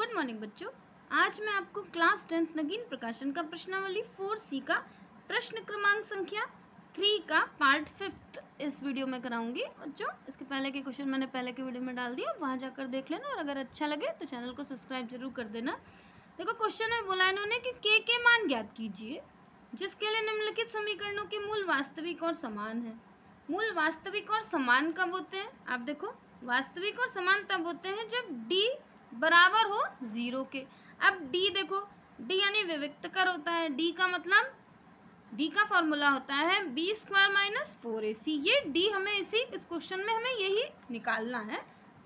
Good morning बच्चों। आज मैं आपको क्लास 10th नगीन प्रकाशन का प्रश्नावली 4C का प्रश्न क्रमांक संख्या 3 का पार्ट 5 इस वीडियो में कराऊंगी। बच्चों इसके पहले के क्वेश्चन मैंने पहले के वीडियो में डाल दिया, वहां जाकर देख लेना और अगर अच्छा लगे तो चैनल को सब्सक्राइब जरूर कर देना। देखो क्वेश्चन में बोला इन्होंने कि के मान ज्ञात कीजिए जिसके लिए निम्नलिखित समीकरणों के मूल वास्तविक और समान है। मूल वास्तविक और समान कब होते हैं? आप देखो वास्तविक और समान तब होते हैं जब d बराबर हो 0 के। अब d देखो, d यानी विविक्तकर होता है। d का मतलब, d का फॉर्मूला होता है b² - 4ac। ये d हमें इस क्वेश्चन में हमें यही निकालना है।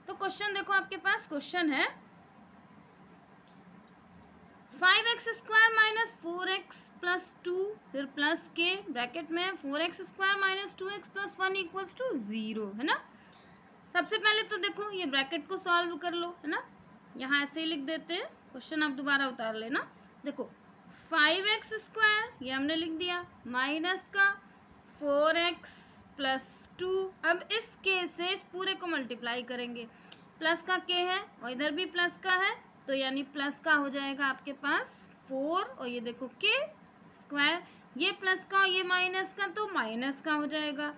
तो क्वेश्चन देखो, आपके पास क्वेश्चन है 5x² - 4x + 2 फिर प्लस के ब्रैकेट में 4x² - 2x + 1 = 0 है ना। सबसे पहले तो देखो ये ब्रैकेट को सॉल्व कर लो, है ना। यहाँ ऐसे ही लिख देते हैं, क्वेश्चन आप दोबारा उतार लेना। देखो 5x² ये हमने लिख दिया, माइनस का 4x + 2। अब इस के से इस पूरे को मल्टीप्लाई करेंगे, प्लस का के है और इधर भी प्लस का है, तो यानी प्लस का हो जाएगा आपके पास 4 और ये देखो के², ये प्लस का और ये माइनस का, तो माइनस का हो जाएगा।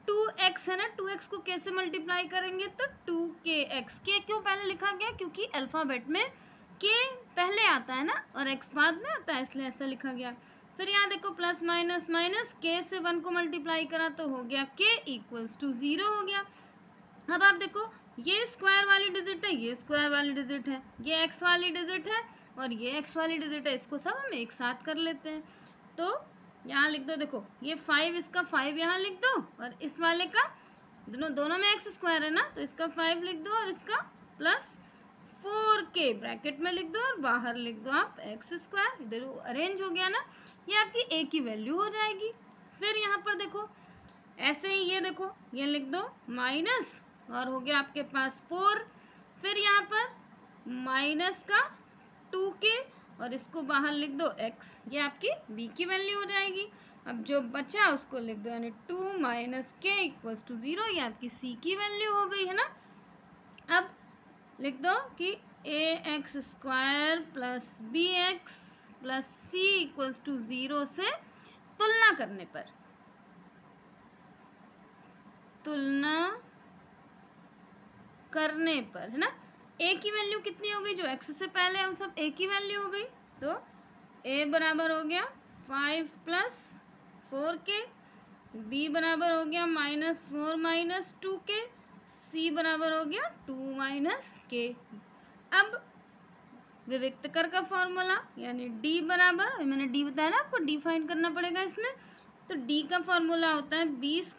2x है ना, 2x को कैसे मल्टीप्लाई करेंगे तो 2kx। के क्यों पहले लिखा गया? क्योंकि अल्फ़ाबेट में k पहले आता है ना और x बाद में आता है, इसलिए ऐसा लिखा गया। फिर यहाँ देखो प्लस माइनस माइनस, k से 1 को मल्टीप्लाई करा तो हो गया k = 0 हो गया। अब आप देखो ये स्क्वायर वाली डिजिट है, ये स्क्वायर वाली डिजिट है, ये x वाली डिजिट है और ये x वाली डिजिट है, इसको सब हम एक साथ कर लेते हैं। तो यहाँ लिख दो, देखो ये 5, इसका 5 यहाँ लिख दो और इस वाले का दोनों में x² है ना, तो इसका 5 लिख दो और इसका प्लस 4k ब्रैकेट में लिख दो और बाहर लिख दो आप x²। इधर अरेंज हो गया ना, ये आपकी a की वैल्यू हो जाएगी। फिर यहाँ पर देखो ऐसे ही ये देखो ये लिख दो माइनस और हो गया आपके पास 4, फिर यहाँ पर माइनस का 2k और इसको बाहर लिख दो x, ये आपकी b की वैल्यू हो जाएगी। अब जो बचा उसको लिख दो, यानी 2 - k = 0, ये आपकी c की वैल्यू हो गई है ना। अब लिख दो कि ax² + bx + c = 0 से तुलना करने पर, है ना, a की वैल्यू कितनी हो गई? जो x से पहले है वो सब a की वैल्यू हो गई, तो a बराबर हो गया 5 + 4k, b बराबर हो गया -4 - 2k, c बराबर हो गया 2 - k। अब विविक्तकर का फॉर्मूला यानी d बराबर, मैंने d बताया ना आपको, d फाइंड करना पड़ेगा इसमें, तो d का फॉर्मूला होता है b² -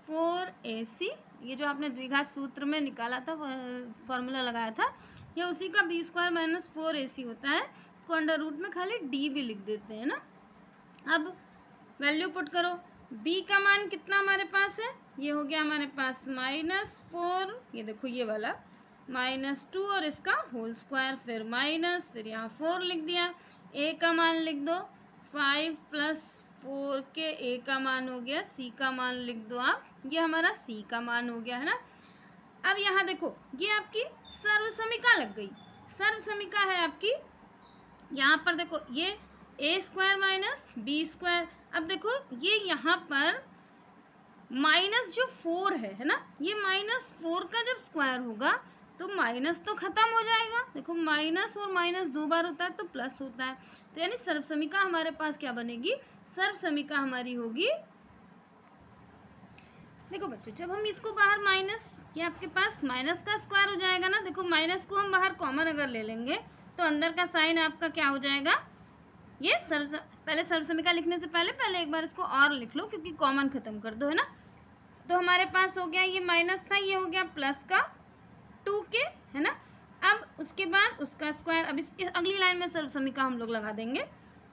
4ac। ये जो आपने द्विघात सूत्र में निकाला था, फॉर्मूला लगाया था, ये उसी का b² - 4ac होता है। इसको अंडर रूट में खाली d भी लिख देते हैं ना। अब वैल्यू पुट करो, b का मान कितना हमारे पास है? ये हो गया हमारे पास -4, ये देखो ये वाला -2 और इसका होल स्क्वायर, फिर माइनस, फिर यहाँ 4 लिख दिया। a का मान लिख दो 5 + 4k, a का मान हो गया, c का मान लिख दो आप, ये हमारा c का मान हो गया है ना। अब यहाँ देखो ये आपकी सर्वसमीका लग गई, सर्वसमीका है आपकी। यहाँ पर देखो ये a² - b²। अब देखो ये यहाँ पर माइनस जो 4 है ना, ये -4 का जब स्क्वायर होगा तो माइनस तो खत्म हो जाएगा। देखो माइनस और माइनस 2 बार होता है तो प्लस होता है, तो यानी सर्वसमीका हमारे पास क्या बनेगी? सर्वसमीका हमारी होगी, देखो बच्चों जब हम इसको बाहर माइनस, ये आपके पास माइनस का स्क्वायर हो जाएगा ना। देखो माइनस को हम बाहर कॉमन अगर ले लेंगे तो अंदर का साइन आपका क्या हो जाएगा? ये पहले सर्वसमीका लिखने से पहले एक बार इसको और लिख लो, क्योंकि कॉमन खत्म कर दो, है ना। तो हमारे पास हो गया ये माइनस था, ये हो गया प्लस का 2k, है ना। अब उसके बाद उसका स्क्वायर, अब इस अगली लाइन में सर्वसमीका हम लोग लगा देंगे।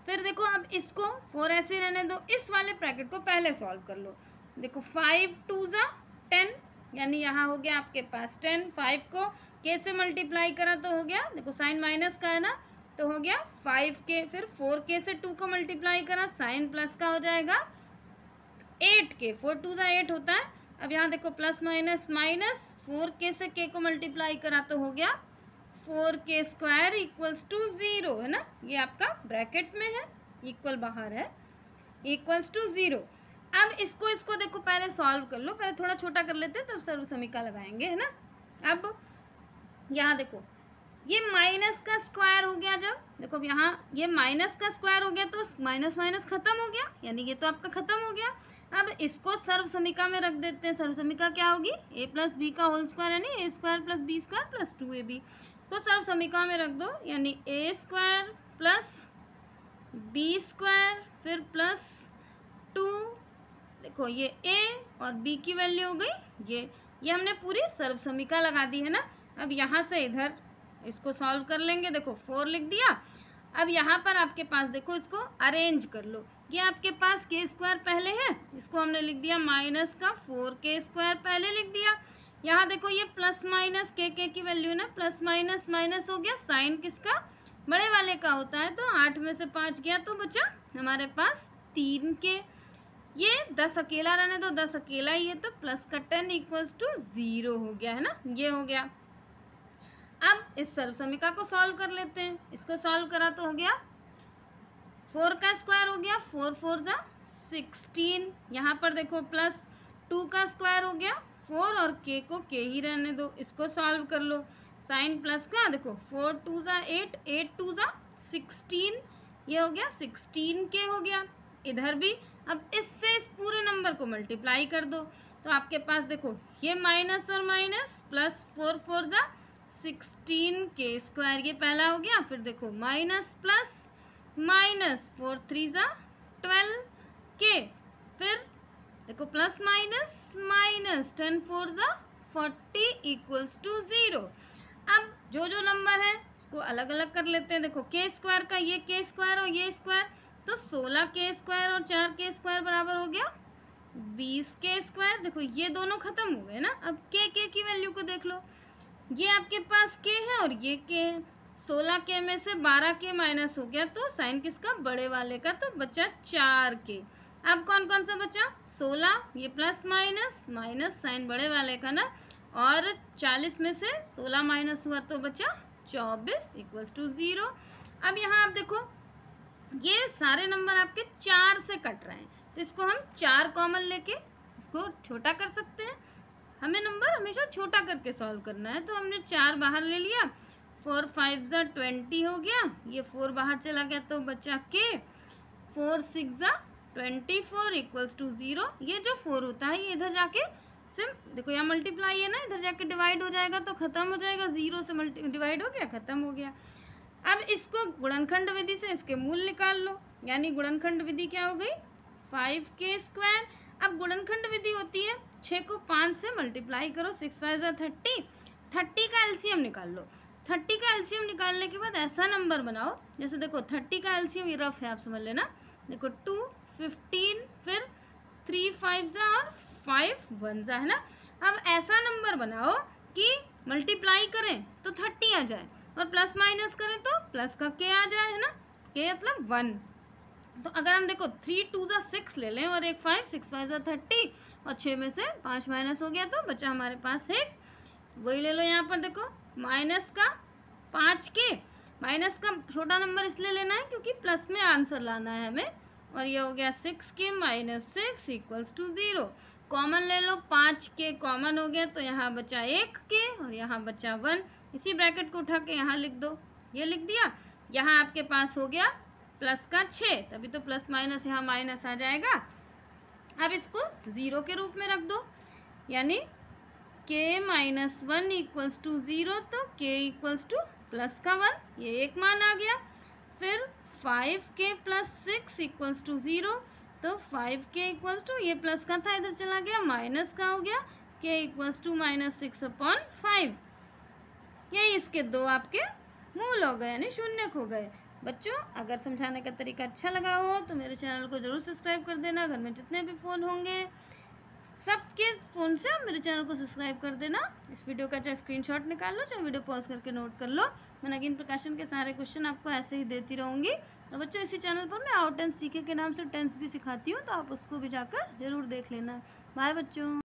फिर देखो अब इसको 4 ऐसे रहने दो, इस वाले ब्रैकेट को पहले सॉल्व कर लो। देखो 5 × 2 = 10, यानी यहाँ हो गया आपके पास 10। 5 को k से मल्टीप्लाई करा तो हो गया, देखो साइन माइनस का है ना, तो हो गया 5k। फिर 4k से 2 को मल्टीप्लाई करा, साइन प्लस का हो जाएगा 8k, 4 × 2 = 8 होता है। अब यहाँ देखो प्लस माइनस माइनस, 4k से k को मल्टीप्लाई करा तो हो गया 4k² इक्वल्स टू 0 है ना, ये आपका ब्रैकेट में है, इक्वल बाहर है, इक्वल्स टू 0। अब इसको देखो पहले सॉल्व कर लो, पहले थोड़ा छोटा कर लेते हैं तब सर्व समीका लगाएंगे, है ना। अब यहाँ देखो ये माइनस का स्क्वायर हो गया, जब देखो यहाँ ये माइनस का स्क्वायर हो गया तो माइनस माइनस खत्म हो गया, यानी ये तो आपका खत्म हो गया। अब इसको सर्व समीका में रख देते हैं। सर्व समीका क्या होगी, a प्लस बी का होल स्क्वायर यानी a² plus b² plus 2ab। तो सर्व समीका में रख दो, यानी a² प्लस b² फिर प्लस 2, देखो ये a और b की वैल्यू हो गई ये हमने पूरी सर्व समीका लगा दी है ना। अब यहाँ से इधर इसको सॉल्व कर लेंगे, देखो 4 लिख दिया। अब यहाँ पर आपके पास देखो इसको अरेंज कर लो, ये आपके पास k² पहले है, इसको हमने लिख दिया माइनस का 4k² पहले लिख दिया। यहाँ देखो ये प्लस माइनस k की वैल्यू ना, प्लस माइनस माइनस हो गया, साइन किसका, बड़े वाले का होता है, तो 8 में से 5 गया तो बचा हमारे पास 3k। ये 10 अकेला रहने दो, 10 अकेला ही है, तो प्लस का 10 इक्वल्स टू 0 हो गया है ना, ये हो गया। अब इस सर्व समीका को सॉल्व कर लेते हैं, इसको सॉल्व करा तो हो गया 4 का स्क्वायर हो गया, 4 4 जा 16, यहाँ पर देखो प्लस 2 का स्क्वायर हो गया, 4 और k को k ही रहने दो, इसको सॉल्व कर लो। साइन प्लस का देखो 4 2 जा 8, 8 2 जा 16, ये हो गया 16k हो गया। इधर भी अब इससे इस पूरे नंबर को मल्टीप्लाई कर दो, तो आपके पास देखो ये माइनस और माइनस प्लस 4 4 जा 16k², ये पहला हो गया। फिर देखो माइनस प्लस माइनस 4 3 जा 12k, फिर देखो प्लस माइनस माइनस 10 4 जा 40 इक्वल्स टू 0। अब जो नंबर है उसको अलग अलग कर लेते हैं। देखो k² का ये k² और ये स्क्वायर, तो 16k² और 4k² बराबर हो गया 20k²। देखो ये दोनों खत्म हो गए ना। अब k की वैल्यू को देख लो, ये आपके पास k है और ये k है, 16k में से 12k माइनस हो गया, तो साइन किसका, बड़े वाले का, तो बचा 4k। अब कौन कौन सा बचा, 16, ये प्लस माइनस माइनस साइन बड़े वाले का ना, और 40 में से 16 माइनस हुआ तो बचा 24 इक्वल्स टू 0। अब यहाँ आप देखो ये सारे नंबर आपके 4 से कट रहे हैं, तो इसको हम 4 कॉमन लेके इसको छोटा कर सकते हैं। हमें नंबर हमेशा छोटा करके सॉल्व करना है, तो हमने 4 बाहर ले लिया, 4 5 जा 20 हो गया, ये 4 बाहर चला गया तो बचा k, 4 6 जा 24 इक्वल्स टू 0। ये जो 4 होता है ये इधर जाके देखो यहाँ मल्टीप्लाई है ना, इधर जाके डिवाइड हो जाएगा तो खत्म हो जाएगा, 0 से डिवाइड हो गया, खत्म हो गया। अब इसको गुणनखंड विधि से इसके मूल निकाल लो, यानी गुणनखंड विधि क्या हो गई, 5k²। अब गुणनखंड विधि होती है 6 को 5 से मल्टीप्लाई करो, 6 5 जा 30, 30 का एलसीएम निकाल लो। 30 का एलसीएम निकालने के बाद ऐसा नंबर बनाओ, जैसे देखो 30 का एलसीएम ये रफ है, आप समझ लेना, देखो 2 15 फिर 3 5 जा और 5 1 जा, है ना। अब ऐसा नंबर बनाओ कि मल्टीप्लाई करें तो 30 आ जाए और प्लस माइनस करें तो प्लस का k आ जाए, है ना, k मतलब 1। तो अगर हम देखो 3 2 जा 6 ले लें और एक 5, 6 5 जा 30 और 6 में से 5 माइनस हो गया तो बचा हमारे पास एक, वही ले लो। यहाँ पर देखो माइनस का 5k, माइनस का छोटा नंबर इसलिए लेना है क्योंकि प्लस में आंसर लाना है हमें, और ये हो गया 6k minus 6 equals to 0। Common ले लो, 5k कॉमन हो गया तो यहाँ बचा 1k और यहाँ बचा 1, इसी ब्रैकेट को उठा के यहाँ लिख दो, ये लिख दिया। यहाँ आपके पास हो गया प्लस का 6, तभी तो प्लस माइनस यहाँ माइनस आ जाएगा। अब इसको 0 के रूप में रख दो, यानी k माइनस 1 इक्वल्स टू 0, तो k इक्वल्स टू प्लस का 1, ये एक मान आ गया। फिर 5k प्लस 6 इक्वल्स टू 0, तो 5k इक्वल्स टू, ये प्लस का था इधर चला गया, माइनस का हो गया, k इक्वल्स टू माइनस 6/5। यही इसके दो आपके मूल हो गए, यानी शून्यक हो गए। बच्चों अगर समझाने का तरीका अच्छा लगा हो तो मेरे चैनल को ज़रूर सब्सक्राइब कर देना। घर में जितने भी फ़ोन होंगे सबके फ़ोन से आप मेरे चैनल को सब्सक्राइब कर देना। इस वीडियो का चाहे स्क्रीनशॉट निकाल लो, चाहे वीडियो पॉज करके नोट कर लो। मैं नगीन प्रकाशन के सारे क्वेश्चन आपको ऐसे ही देती रहूँगी। और बच्चों इसी चैनल पर मैं आउट टेंस सीखे के नाम से टेंस भी सिखाती हूँ, तो आप उसको भी जाकर ज़रूर देख लेना। बाय बच्चों।